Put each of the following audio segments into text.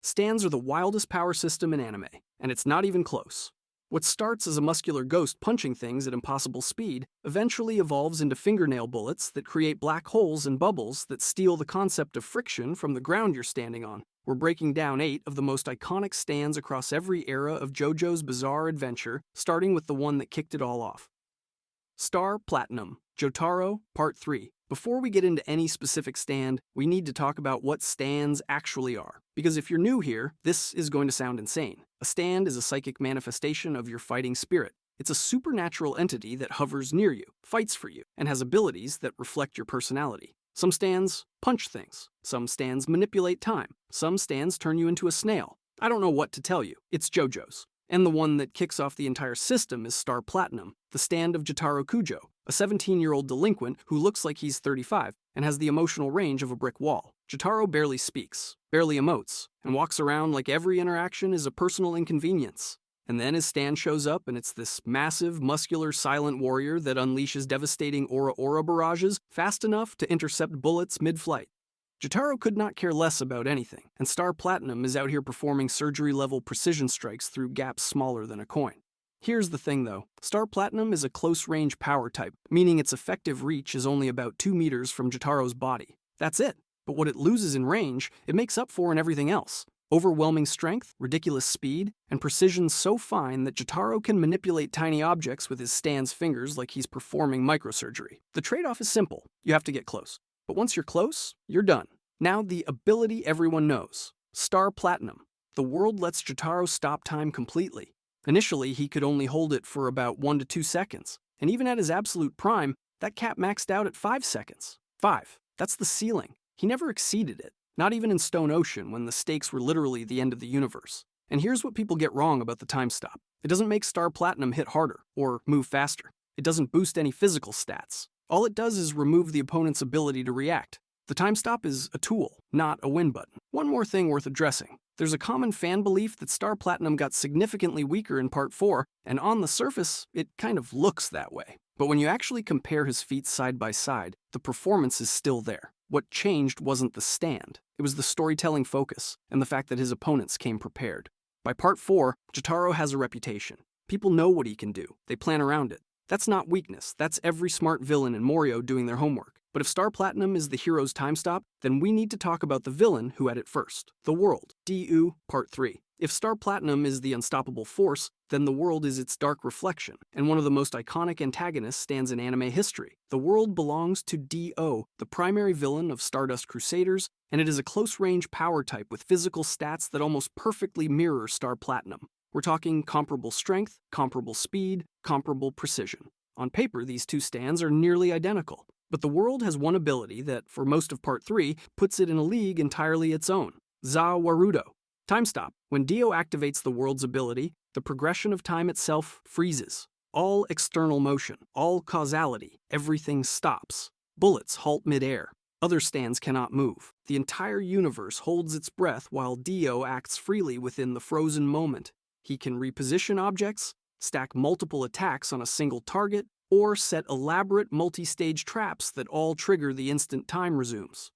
Stands are the wildest power system in anime, and it's not even close. What starts as a muscular ghost punching things at impossible speed eventually evolves into fingernail bullets that create black holes and bubbles that steal the concept of friction from the ground you're standing on. We're breaking down 8 of the most iconic stands across every era of JoJo's bizarre adventure, starting with the one that kicked it all off. Star Platinum, Jotaro, Part 3. Before we get into any specific stand, we need to talk about what stands actually are. Because if you're new here, this is going to sound insane. A stand is a psychic manifestation of your fighting spirit. It's a supernatural entity that hovers near you, fights for you, and has abilities that reflect your personality. Some stands punch things. Some stands manipulate time. Some stands turn you into a snail. I don't know what to tell you. It's JoJo's. And the one that kicks off the entire system is Star Platinum, the stand of Jotaro Kujo, a 17-year-old delinquent who looks like he's 35 and has the emotional range of a brick wall. Jotaro barely speaks, barely emotes, and walks around like every interaction is a personal inconvenience. And then his stand shows up and it's this massive, muscular, silent warrior that unleashes devastating aura barrages fast enough to intercept bullets mid-flight. Jotaro could not care less about anything, and Star Platinum is out here performing surgery-level precision strikes through gaps smaller than a coin. Here's the thing though, Star Platinum is a close-range power type, meaning its effective reach is only about 2 meters from Jotaro's body. That's it. But what it loses in range, it makes up for in everything else. Overwhelming strength, ridiculous speed, and precision so fine that Jotaro can manipulate tiny objects with his stand's fingers like he's performing microsurgery. The trade-off is simple. You have to get close. But once you're close, you're done. Now the ability everyone knows. Star Platinum. The world lets Jotaro stop time completely. Initially, he could only hold it for about 1 to 2 seconds. And even at his absolute prime, that cap maxed out at 5 seconds. 5. That's the ceiling. He never exceeded it. Not even in Stone Ocean when the stakes were literally the end of the universe. And here's what people get wrong about the time stop. It doesn't make Star Platinum hit harder or move faster. It doesn't boost any physical stats. All it does is remove the opponent's ability to react. The time stop is a tool, not a win button. One more thing worth addressing. There's a common fan belief that Star Platinum got significantly weaker in Part 4, and on the surface, it kind of looks that way. But when you actually compare his feats side by side, the performance is still there. What changed wasn't the stand. It was the storytelling focus, and the fact that his opponents came prepared. By Part 4, Jotaro has a reputation. People know what he can do. They plan around it. That's not weakness, that's every smart villain in Morio doing their homework. But if Star Platinum is the hero's time stop, then we need to talk about the villain who had it first. The world. DU Part 3. If Star Platinum is the unstoppable force, then the world is its dark reflection, and one of the most iconic antagonists stands in anime history. The world belongs to D.O., the primary villain of Stardust Crusaders, and it is a close-range power type with physical stats that almost perfectly mirror Star Platinum. We're talking comparable strength, comparable speed, comparable precision. On paper, these two stands are nearly identical. But the world has one ability that, for most of Part 3, puts it in a league entirely its own. Za Warudo. Time stop. When Dio activates the world's ability, the progression of time itself freezes. All external motion, all causality, everything stops. Bullets halt mid-air. Other stands cannot move. The entire universe holds its breath while Dio acts freely within the frozen moment. He can reposition objects, stack multiple attacks on a single target, or set elaborate multi-stage traps that all trigger the instant time resumes.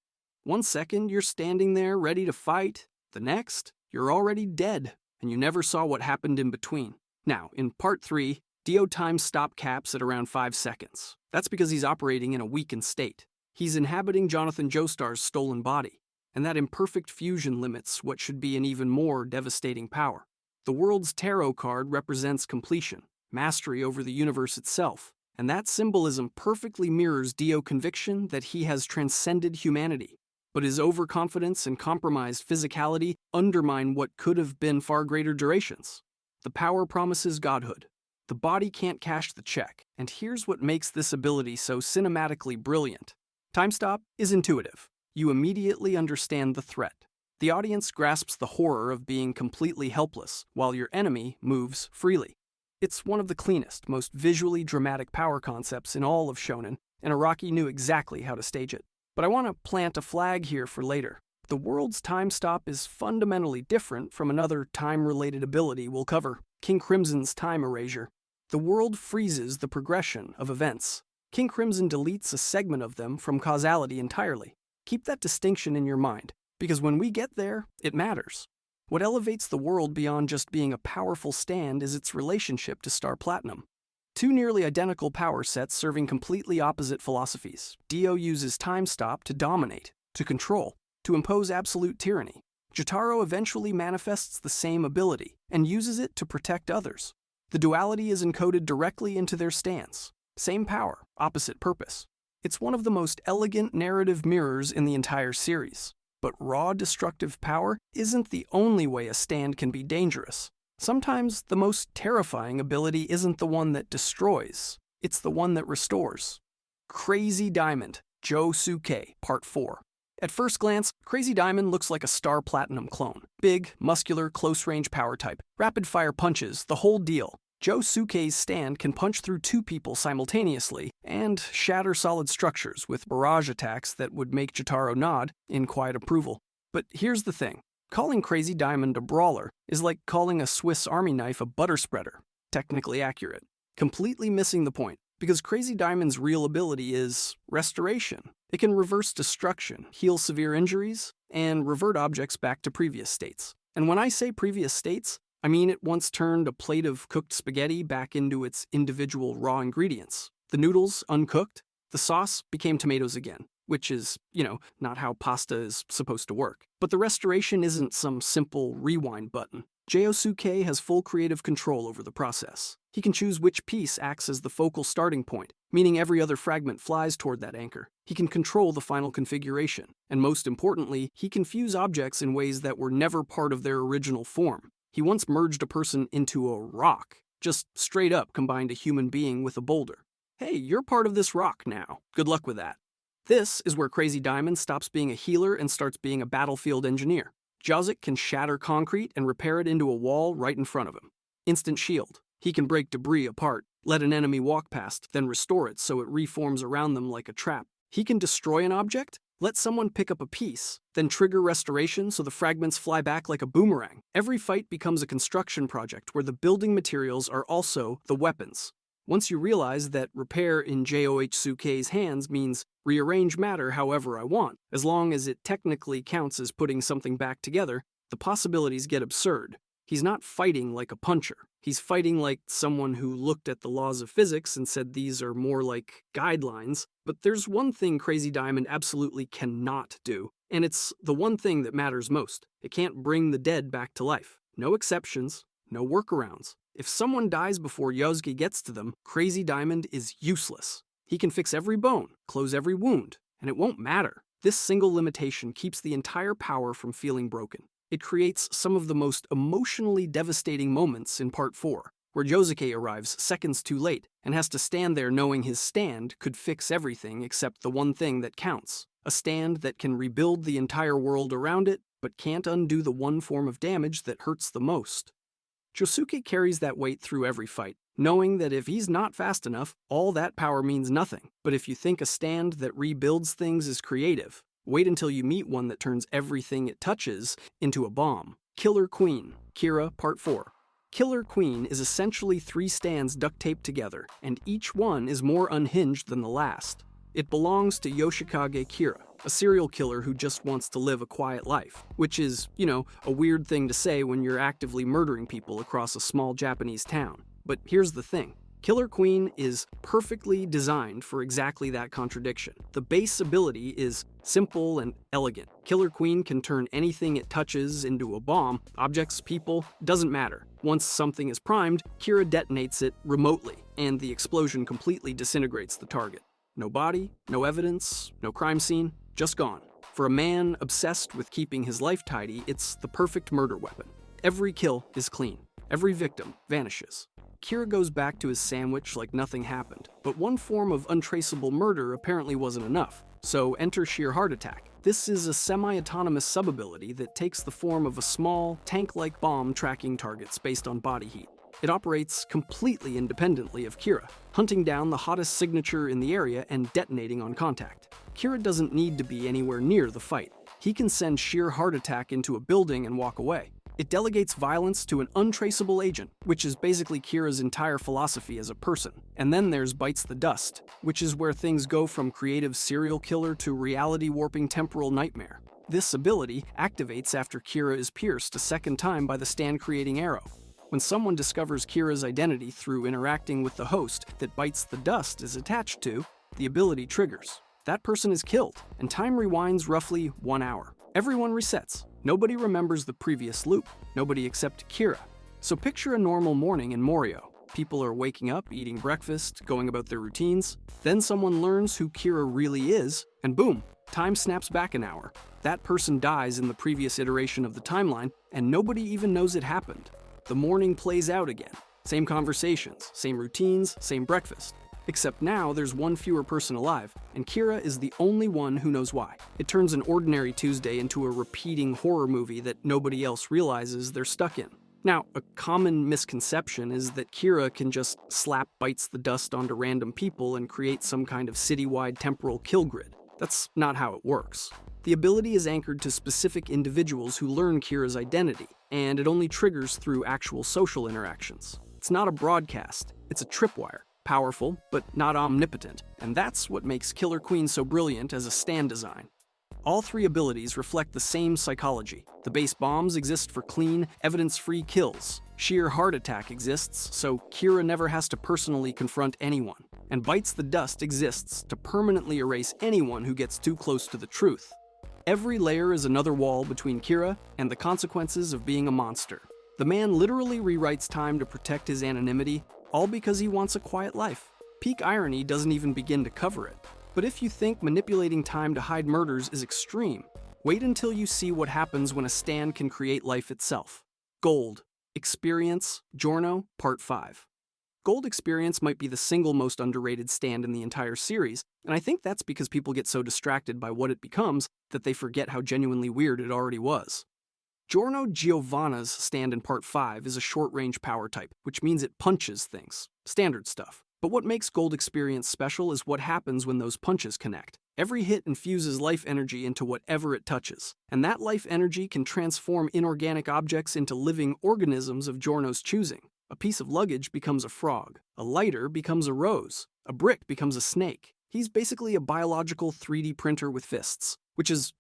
1 second, you're standing there ready to fight. The next, you're already dead, and you never saw what happened in between. Now, in Part 3, Dio time stop caps at around 5 seconds. That's because he's operating in a weakened state. He's inhabiting Jonathan Joestar's stolen body, and that imperfect fusion limits what should be an even more devastating power. The world's tarot card represents completion, mastery over the universe itself, and that symbolism perfectly mirrors Dio's conviction that he has transcended humanity. But his overconfidence and compromised physicality undermine what could have been far greater durations. The power promises godhood. The body can't cash the check, and here's what makes this ability so cinematically brilliant. Time stop is intuitive. You immediately understand the threat. The audience grasps the horror of being completely helpless, while your enemy moves freely. It's one of the cleanest, most visually dramatic power concepts in all of Shonen, and Araki knew exactly how to stage it. But I want to plant a flag here for later. The world's time stop is fundamentally different from another time-related ability we'll cover, King Crimson's time erasure. The world freezes the progression of events. King Crimson deletes a segment of them from causality entirely. Keep that distinction in your mind, because when we get there, it matters. What elevates the world beyond just being a powerful stand is its relationship to Star Platinum. Two nearly identical power sets serving completely opposite philosophies. Dio uses Time Stop to dominate, to control, to impose absolute tyranny. Jotaro eventually manifests the same ability and uses it to protect others. The duality is encoded directly into their stance. Same power, opposite purpose. It's one of the most elegant narrative mirrors in the entire series. But raw destructive power isn't the only way a stand can be dangerous. Sometimes the most terrifying ability isn't the one that destroys, it's the one that restores. Crazy Diamond, JoJo's Part 4. At first glance, Crazy Diamond looks like a Star Platinum clone. Big, muscular, close-range power type, rapid-fire punches, the whole deal. JoJo's stand can punch through two people simultaneously and shatter solid structures with barrage attacks that would make Jotaro nod in quiet approval. But here's the thing. Calling Crazy Diamond a brawler is like calling a Swiss Army knife a butter spreader. Technically accurate. Completely missing the point, because Crazy Diamond's real ability is restoration. It can reverse destruction, heal severe injuries, and revert objects back to previous states. And when I say previous states, I mean it once turned a plate of cooked spaghetti back into its individual raw ingredients. The noodles uncooked, the sauce became tomatoes again. Which is, not how pasta is supposed to work. But the restoration isn't some simple rewind button. JoJo's has full creative control over the process. He can choose which piece acts as the focal starting point, meaning every other fragment flies toward that anchor. He can control the final configuration. And most importantly, he can fuse objects in ways that were never part of their original form. He once merged a person into a rock. Just straight up combined a human being with a boulder. Hey, you're part of this rock now. Good luck with that. This is where Crazy Diamond stops being a healer and starts being a battlefield engineer. Jozik can shatter concrete and repair it into a wall right in front of him. Instant shield. He can break debris apart, let an enemy walk past, then restore it so it reforms around them like a trap. He can destroy an object, let someone pick up a piece, then trigger restoration so the fragments fly back like a boomerang. Every fight becomes a construction project where the building materials are also the weapons. Once you realize that repair in JoJo's hands means rearrange matter however I want, as long as it technically counts as putting something back together, the possibilities get absurd. He's not fighting like a puncher. He's fighting like someone who looked at the laws of physics and said these are more like guidelines. But there's one thing Crazy Diamond absolutely cannot do, and it's the one thing that matters most. It can't bring the dead back to life. No exceptions, no workarounds. If someone dies before Yosuke gets to them, Crazy Diamond is useless. He can fix every bone, close every wound, and it won't matter. This single limitation keeps the entire power from feeling broken. It creates some of the most emotionally devastating moments in Part 4, where Yosuke arrives seconds too late and has to stand there knowing his stand could fix everything except the one thing that counts. A stand that can rebuild the entire world around it, but can't undo the one form of damage that hurts the most. Josuke carries that weight through every fight, knowing that if he's not fast enough, all that power means nothing. But if you think a stand that rebuilds things is creative, wait until you meet one that turns everything it touches into a bomb. Killer Queen, Kira Part 4. Killer Queen is essentially 3 stands duct taped together, and each one is more unhinged than the last. It belongs to Yoshikage Kira, a serial killer who just wants to live a quiet life, which is, a weird thing to say when you're actively murdering people across a small Japanese town. But here's the thing. Killer Queen is perfectly designed for exactly that contradiction. The base ability is simple and elegant. Killer Queen can turn anything it touches into a bomb. Objects, people, doesn't matter. Once something is primed, Kira detonates it remotely, and the explosion completely disintegrates the target. No body, no evidence, no crime scene, just gone. For a man obsessed with keeping his life tidy, it's the perfect murder weapon. Every kill is clean. Every victim vanishes. Kira goes back to his sandwich like nothing happened, but one form of untraceable murder apparently wasn't enough, so enter Sheer Heart Attack. This is a semi-autonomous sub-ability that takes the form of a small, tank-like bomb tracking targets based on body heat. It operates completely independently of Kira, hunting down the hottest signature in the area and detonating on contact. Kira doesn't need to be anywhere near the fight. He can send Sheer Heart Attack into a building and walk away. It delegates violence to an untraceable agent, which is basically Kira's entire philosophy as a person. And then there's Bites the Dust, which is where things go from creative serial killer to reality-warping temporal nightmare. This ability activates after Kira is pierced a second time by the stand-creating arrow. When someone discovers Kira's identity through interacting with the host that bites the dust is attached to, the ability triggers. That person is killed, and time rewinds roughly 1 hour. Everyone resets. Nobody remembers the previous loop, nobody except Kira. So picture a normal morning in Morio. People are waking up, eating breakfast, going about their routines. Then someone learns who Kira really is, and boom, time snaps back an hour. That person dies in the previous iteration of the timeline, and nobody even knows it happened. The morning plays out again. Same conversations, same routines, same breakfast. Except now there's one fewer person alive, and Kira is the only one who knows why. It turns an ordinary Tuesday into a repeating horror movie that nobody else realizes they're stuck in. Now, a common misconception is that Kira can just slap bites the dust onto random people and create some kind of citywide temporal kill grid. That's not how it works. The ability is anchored to specific individuals who learn Kira's identity, and it only triggers through actual social interactions. It's not a broadcast, it's a tripwire. Powerful, but not omnipotent, and that's what makes Killer Queen so brilliant as a stand design. All three abilities reflect the same psychology. The base bombs exist for clean, evidence-free kills. Sheer heart attack exists, so Kira never has to personally confront anyone. And Bites the Dust exists to permanently erase anyone who gets too close to the truth. Every layer is another wall between Kira and the consequences of being a monster. The man literally rewrites time to protect his anonymity, all because he wants a quiet life. Peak irony doesn't even begin to cover it. But if you think manipulating time to hide murders is extreme, wait until you see what happens when a stand can create life itself. Gold, Experience, Giorno, Part 5. Gold Experience might be the single most underrated stand in the entire series, and I think that's because people get so distracted by what it becomes that they forget how genuinely weird it already was. Giorno Giovanna's stand in Part 5 is a short-range power type, which means it punches things. Standard stuff. But what makes Gold Experience special is what happens when those punches connect. Every hit infuses life energy into whatever it touches, and that life energy can transform inorganic objects into living organisms of Giorno's choosing. A piece of luggage becomes a frog, a lighter becomes a rose, a brick becomes a snake. He's basically a biological 3D printer with fists. Which is,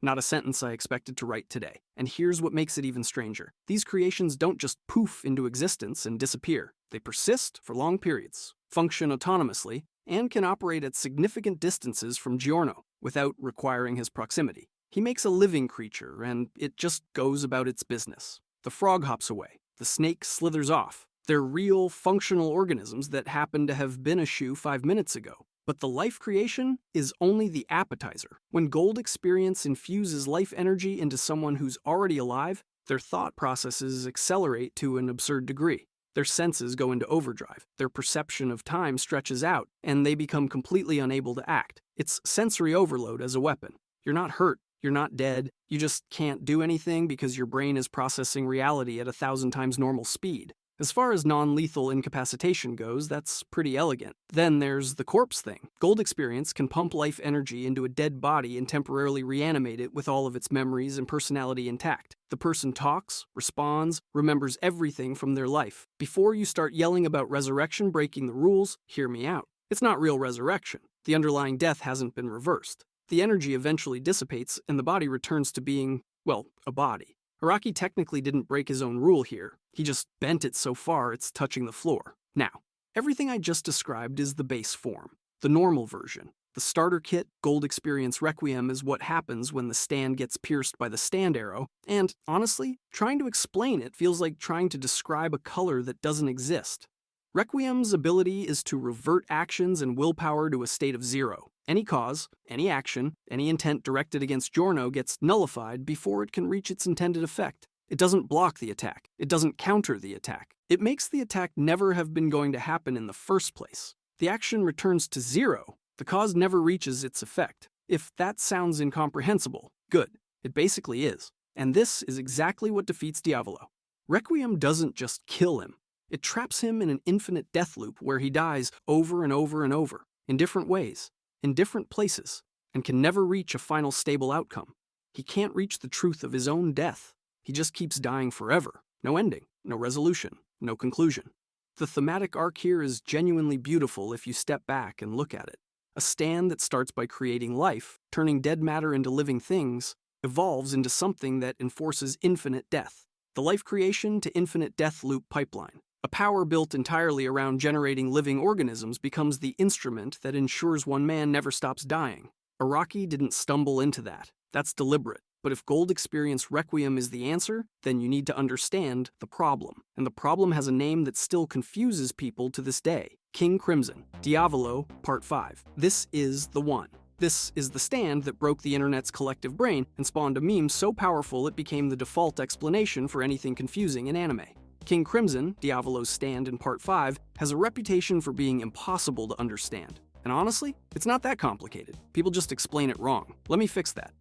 not a sentence I expected to write today. And here's what makes it even stranger. These creations don't just poof into existence and disappear. They persist for long periods, function autonomously, and can operate at significant distances from Giorno without requiring his proximity. He makes a living creature, and it just goes about its business. The frog hops away. The snake slithers off. They're real, functional organisms that happen to have been a shoe 5 minutes ago. But the life creation is only the appetizer. When Gold Experience infuses life energy into someone who's already alive, their thought processes accelerate to an absurd degree. Their senses go into overdrive, their perception of time stretches out, and they become completely unable to act. It's sensory overload as a weapon. You're not hurt, you're not dead, you just can't do anything because your brain is processing reality at 1,000 times normal speed. As far as non-lethal incapacitation goes, that's pretty elegant. Then there's the corpse thing. Gold Experience can pump life energy into a dead body and temporarily reanimate it with all of its memories and personality intact. The person talks, responds, remembers everything from their life. Before you start yelling about resurrection breaking the rules, hear me out. It's not real resurrection. The underlying death hasn't been reversed. The energy eventually dissipates and the body returns to being, a body. Araki technically didn't break his own rule here. He just bent it so far it's touching the floor. Now, everything I just described is the base form, the normal version. The starter kit, Gold Experience Requiem, is what happens when the stand gets pierced by the stand arrow, and honestly, trying to explain it feels like trying to describe a color that doesn't exist. Requiem's ability is to revert actions and willpower to a state of zero. Any cause, any action, any intent directed against Giorno gets nullified before it can reach its intended effect. It doesn't block the attack. It doesn't counter the attack. It makes the attack never have been going to happen in the first place. The action returns to zero. The cause never reaches its effect. If that sounds incomprehensible, good. It basically is. And this is exactly what defeats Diavolo. Requiem doesn't just kill him. It traps him in an infinite death loop where he dies over and over and over, in different ways, in different places, and can never reach a final stable outcome. He can't reach the truth of his own death. He just keeps dying forever. No ending, no resolution, no conclusion. The thematic arc here is genuinely beautiful if you step back and look at it. A stand that starts by creating life, turning dead matter into living things, evolves into something that enforces infinite death. The life creation to infinite death loop pipeline. A power built entirely around generating living organisms becomes the instrument that ensures one man never stops dying. Araki didn't stumble into that. That's deliberate. But if Gold Experience Requiem is the answer, then you need to understand the problem. And the problem has a name that still confuses people to this day. King Crimson, Diavolo, Part 5. This is the one. This is the stand that broke the internet's collective brain and spawned a meme so powerful it became the default explanation for anything confusing in anime. King Crimson, Diavolo's stand in Part 5, has a reputation for being impossible to understand. And honestly, it's not that complicated. People just explain it wrong. Let me fix that.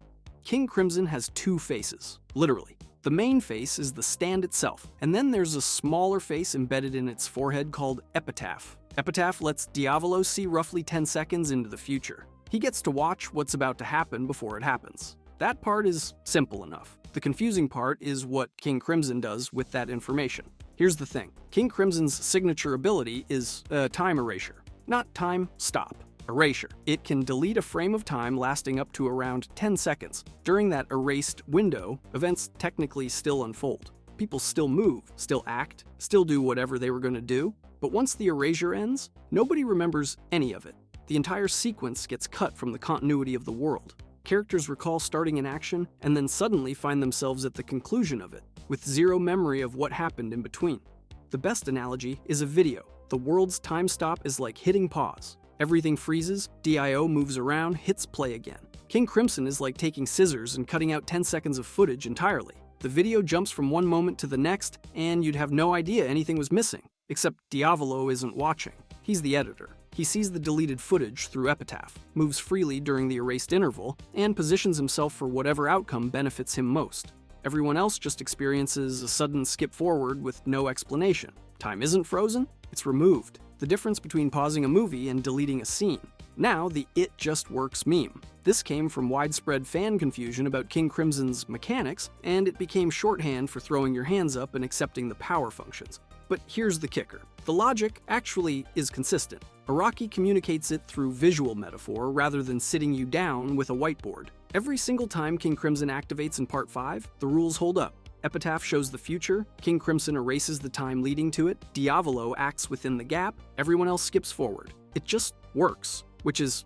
King Crimson has two faces, literally. The main face is the stand itself, and then there's a smaller face embedded in its forehead called Epitaph. Epitaph lets Diavolo see roughly 10 seconds into the future. He gets to watch what's about to happen before it happens. That part is simple enough. The confusing part is what King Crimson does with that information. Here's the thing. King Crimson's signature ability is time erasure. Not time stop. Erasure. It can delete a frame of time lasting up to around 10 seconds. During that erased window, events technically still unfold. People still move, still act, still do whatever they were going to do. But once the erasure ends, nobody remembers any of it. The entire sequence gets cut from the continuity of the world. Characters recall starting an action and then suddenly find themselves at the conclusion of it, with zero memory of what happened in between. The best analogy is a video. The world's time stop is like hitting pause. Everything freezes, DIO moves around, hits play again. King Crimson is like taking scissors and cutting out 10 seconds of footage entirely. The video jumps from one moment to the next, and you'd have no idea anything was missing. Except Diavolo isn't watching. He's the editor. He sees the deleted footage through Epitaph, moves freely during the erased interval, and positions himself for whatever outcome benefits him most. Everyone else just experiences a sudden skip forward with no explanation. Time isn't frozen, it's removed. The difference between pausing a movie and deleting a scene. Now, the "it just works" meme. This came from widespread fan confusion about King Crimson's mechanics, and it became shorthand for throwing your hands up and accepting the power functions. But here's the kicker. The logic actually is consistent. Araki communicates it through visual metaphor rather than sitting you down with a whiteboard. Every single time King Crimson activates in Part 5, the rules hold up. Epitaph shows the future, King Crimson erases the time leading to it, Diavolo acts within the gap, everyone else skips forward. It just works, which is,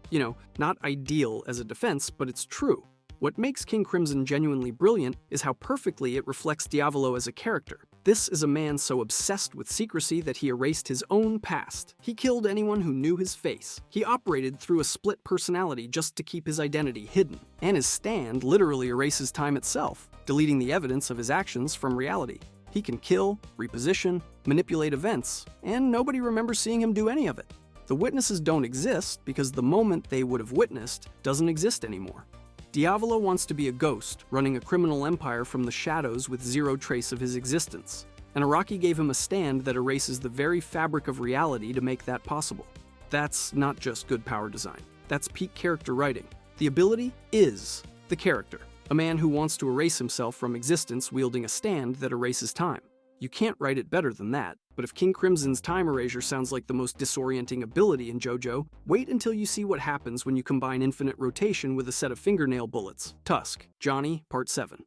not ideal as a defense, but it's true. What makes King Crimson genuinely brilliant is how perfectly it reflects Diavolo as a character. This is a man so obsessed with secrecy that he erased his own past. He killed anyone who knew his face. He operated through a split personality just to keep his identity hidden. And his stand literally erases time itself, deleting the evidence of his actions from reality. He can kill, reposition, manipulate events, and nobody remembers seeing him do any of it. The witnesses don't exist because the moment they would have witnessed doesn't exist anymore. Diavolo wants to be a ghost, running a criminal empire from the shadows with zero trace of his existence. And Araki gave him a stand that erases the very fabric of reality to make that possible. That's not just good power design. That's peak character writing. The ability is the character. A man who wants to erase himself from existence wielding a stand that erases time. You can't write it better than that, but if King Crimson's time erasure sounds like the most disorienting ability in JoJo, wait until you see what happens when you combine infinite rotation with a set of fingernail bullets. Tusk, Johnny, Part 7.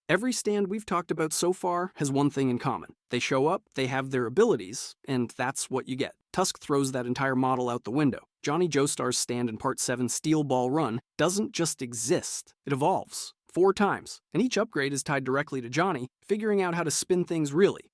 Every stand we've talked about so far has one thing in common. They show up, they have their abilities, and that's what you get. Tusk throws that entire model out the window. Johnny Joestar's stand in Part 7 Steel Ball Run doesn't just exist, it evolves. 4 times, and each upgrade is tied directly to Johnny, figuring out how to spin things really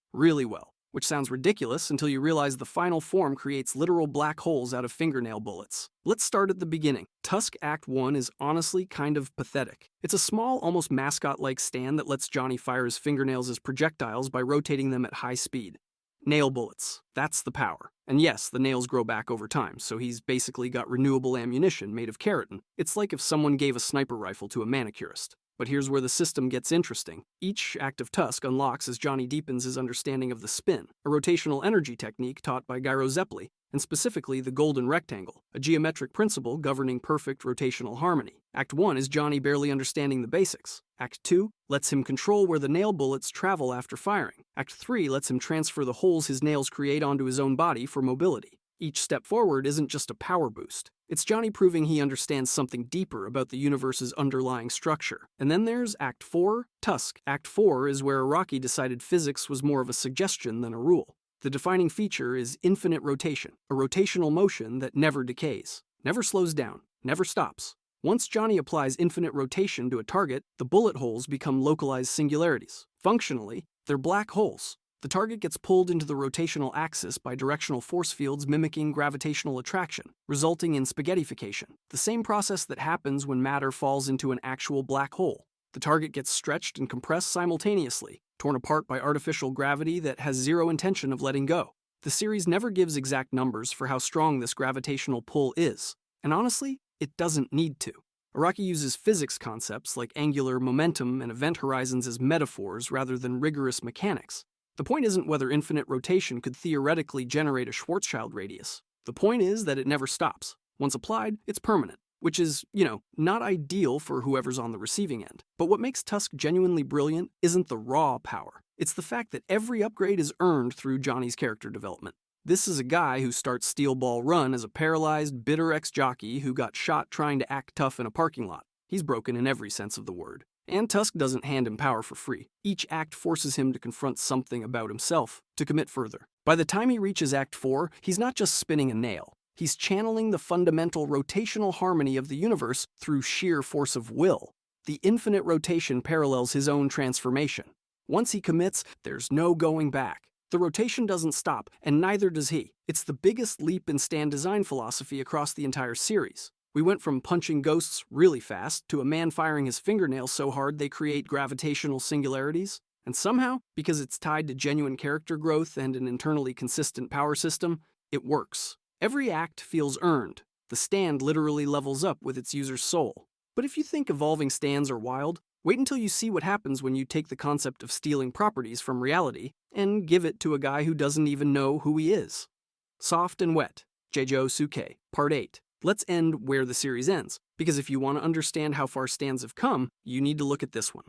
well. Which sounds ridiculous until you realize the final form creates literal black holes out of fingernail bullets. Let's start at the beginning. Tusk Act 1 is honestly kind of pathetic. It's a small, almost mascot-like stand that lets Johnny fire his fingernails as projectiles by rotating them at high speed. Nail bullets. That's the power. And yes, the nails grow back over time, so he's basically got renewable ammunition made of keratin. It's like if someone gave a sniper rifle to a manicurist. But here's where the system gets interesting. Each act of Tusk unlocks as Johnny deepens his understanding of the spin, a rotational energy technique taught by Gyro Zeppeli, and specifically the golden rectangle, a geometric principle governing perfect rotational harmony. Act 1 is Johnny barely understanding the basics. Act 2 lets him control where the nail bullets travel after firing. Act 3 lets him transfer the holes his nails create onto his own body for mobility. Each step forward isn't just a power boost. It's Johnny proving he understands something deeper about the universe's underlying structure. And then there's Act 4, Tusk. Act 4 is where Araki decided physics was more of a suggestion than a rule. The defining feature is infinite rotation, a rotational motion that never decays, never slows down, never stops. Once Johnny applies infinite rotation to a target, the bullet holes become localized singularities. Functionally, they're black holes. The target gets pulled into the rotational axis by directional force fields mimicking gravitational attraction, resulting in spaghettification, the same process that happens when matter falls into an actual black hole. The target gets stretched and compressed simultaneously, torn apart by artificial gravity that has zero intention of letting go. The series never gives exact numbers for how strong this gravitational pull is, and honestly, it doesn't need to. Araki uses physics concepts like angular momentum and event horizons as metaphors rather than rigorous mechanics. The point isn't whether infinite rotation could theoretically generate a Schwarzschild radius. The point is that it never stops. Once applied, it's permanent, which is, not ideal for whoever's on the receiving end. But what makes Tusk genuinely brilliant isn't the raw power. It's the fact that every upgrade is earned through Johnny's character development. This is a guy who starts Steel Ball Run as a paralyzed, bitter ex-jockey who got shot trying to act tough in a parking lot. He's broken in every sense of the word. And Tusk doesn't hand him power for free. Each act forces him to confront something about himself, to commit further. By the time he reaches Act 4, he's not just spinning a nail. He's channeling the fundamental rotational harmony of the universe through sheer force of will. The infinite rotation parallels his own transformation. Once he commits, there's no going back. The rotation doesn't stop, and neither does he. It's the biggest leap in stand design philosophy across the entire series. We went from punching ghosts really fast to a man firing his fingernails so hard they create gravitational singularities. And somehow, because it's tied to genuine character growth and an internally consistent power system, it works. Every act feels earned. The stand literally levels up with its user's soul. But if you think evolving stands are wild, wait until you see what happens when you take the concept of stealing properties from reality and give it to a guy who doesn't even know who he is. Soft and Wet, JoJo's Suke, Part 8. Let's end where the series ends, because if you want to understand how far stands have come, you need to look at this one.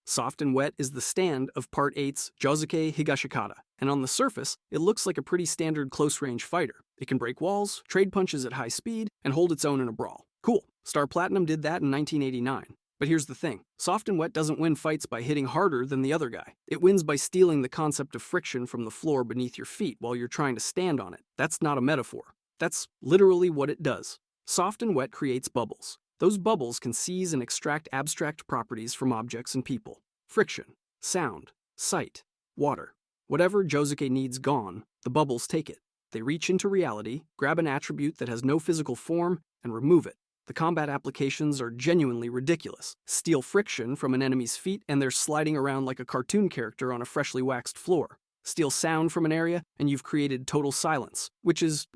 Soft and Wet is the stand of Part 8's Josuke Higashikata, and on the surface, it looks like a pretty standard close-range fighter. It can break walls, trade punches at high speed, and hold its own in a brawl. Cool. Star Platinum did that in 1989. But here's the thing. Soft and Wet doesn't win fights by hitting harder than the other guy. It wins by stealing the concept of friction from the floor beneath your feet while you're trying to stand on it. That's not a metaphor. That's literally what it does. Soft and Wet creates bubbles. Those bubbles can seize and extract abstract properties from objects and people. Friction, sound, sight, water. Whatever Josuke needs gone, the bubbles take it. They reach into reality, grab an attribute that has no physical form, and remove it. The combat applications are genuinely ridiculous. Steal friction from an enemy's feet and they're sliding around like a cartoon character on a freshly waxed floor. Steal sound from an area and you've created total silence, which is,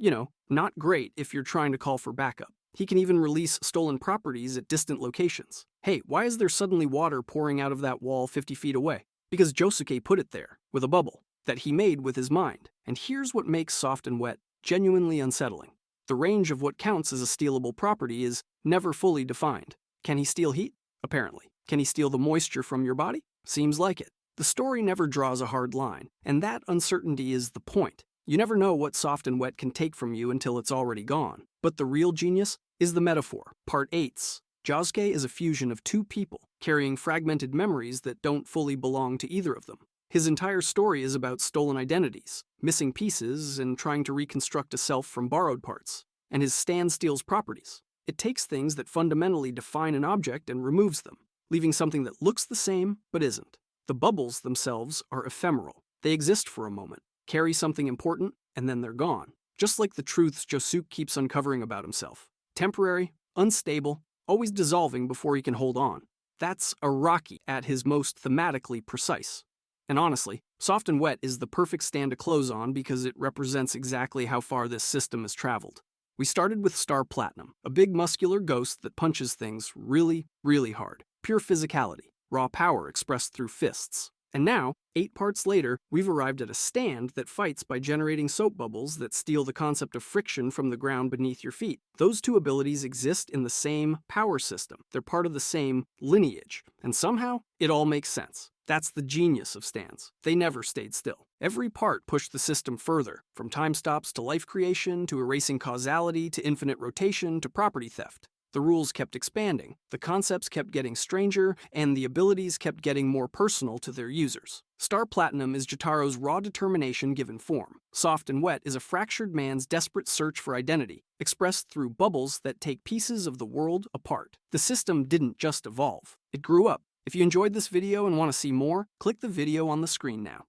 not great if you're trying to call for backup. He can even release stolen properties at distant locations. Hey, why is there suddenly water pouring out of that wall 50 feet away? Because Josuke put it there, with a bubble, that he made with his mind. And here's what makes Soft and Wet genuinely unsettling. The range of what counts as a stealable property is never fully defined. Can he steal heat? Apparently. Can he steal the moisture from your body? Seems like it. The story never draws a hard line, and that uncertainty is the point. You never know what Soft and Wet can take from you until it's already gone. But the real genius is the metaphor. Part 8's Josuke is a fusion of two people, carrying fragmented memories that don't fully belong to either of them. His entire story is about stolen identities, missing pieces, and trying to reconstruct a self from borrowed parts. And his stand steals properties. It takes things that fundamentally define an object and removes them, leaving something that looks the same but isn't. The bubbles themselves are ephemeral. They exist for a moment, carry something important, and then they're gone. Just like the truths Josuke keeps uncovering about himself. Temporary, unstable, always dissolving before he can hold on. That's Araki at his most thematically precise. And honestly, Soft and Wet is the perfect stand to close on because it represents exactly how far this system has traveled. We started with Star Platinum, a big muscular ghost that punches things really, really hard. Pure physicality, raw power expressed through fists. And now, 8 parts later, we've arrived at a stand that fights by generating soap bubbles that steal the concept of friction from the ground beneath your feet. Those two abilities exist in the same power system. They're part of the same lineage. And somehow, it all makes sense. That's the genius of stands. They never stayed still. Every part pushed the system further, from time stops to life creation, to erasing causality, to infinite rotation, to property theft. The rules kept expanding, the concepts kept getting stranger, and the abilities kept getting more personal to their users. Star Platinum is Jotaro's raw determination given form. Soft and Wet is a fractured man's desperate search for identity, expressed through bubbles that take pieces of the world apart. The system didn't just evolve, it grew up. If you enjoyed this video and want to see more, click the video on the screen now.